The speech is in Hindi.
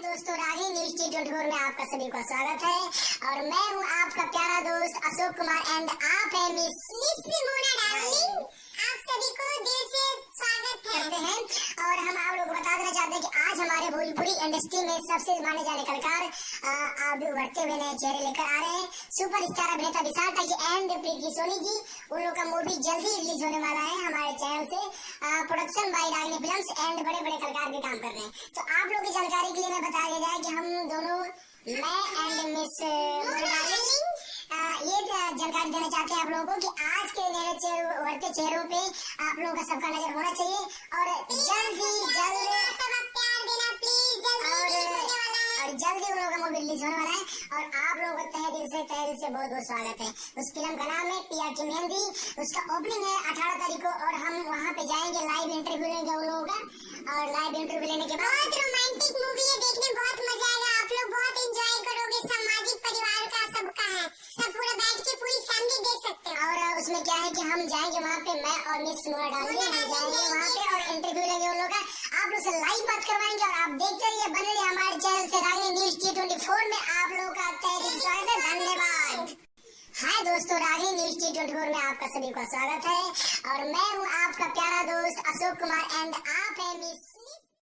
दोस्तों, रागी न्यूज T24 में आपका सभी का स्वागत है और मैं हूं आपका प्यारा दोस्त अशोक कुमार एंड आप है मिस मोना डार्लिंग। आप सभी को दिल से स्वागत करते हैं और हम आप लोगों को बता देना चाहते हैं कि आज हमारे भोजपुरी इंडस्ट्री में सबसे माने जाने कलाकार अभी उभरते हुए नए चेहरे लेकर आ रहे हैं। सुपरस्टार अभिनेता विशाल जी एंड प्रीति सोनी जी, उन लोगों का मूवी जल्दी रिलीज होने वाला है हमारे चैनल से। Production by Ragini films and बड़े बड़े कलाकार भी काम कर रहे हैं। तो आप लोगों की जानकारी के लिए मैं बता दिया जाए कि हम दोनों, मैं एंड मिस ये जानकारी देना चाहते हैं आप लोगों को कि आज के नए उभरते चेहरों पे आप लोगों का सबका नजर होना चाहिए और जल्द ही जल्द प्यार देना प्लीज, और जल्दी उन लोगों का मूवी रिलीज होने वाला है और आप लोगों का तहे दिल से बहुत बहुत स्वागत है। उस फिल्म का नाम है पिया की मेहंदी। उसका ओपनिंग है 18 तारीख को और हम वहाँ पे जाएंगे, लाइव इंटरव्यू लेंगे उन लोगों का और लाइव इंटरव्यू लेने के बाद बहुत रोमांटिक मूवी है, देखने में बहुत मजा आएगा, आप लोग बहुत एंजॉय करोगे। सामाजिक परिवार का सबका है, सब पूरा बैठ के पूरी फैमिली देख सकते हैं। और उसमें क्या है कि हम जाएंगे वहाँ पे, मैं और मिस मोना डालेंगे, हम जाएंगे वहाँ पे और इंटरव्यू लेंगे उन लोगों का, आप लोग से लाइव बात करवाएंगे और आप देखते रहिए, बने रहिए हमारे चैनल से रागिनी न्यूज T24 में। आप लोगों का तहे दिल से स्वागत है, धन्यवाद। हाय दोस्तों, रागिनी न्यूज T24 में आपका सभी का स्वागत है और मैं हूँ आपका प्यारा दोस्त अशोक कुमार एंड आप है मिस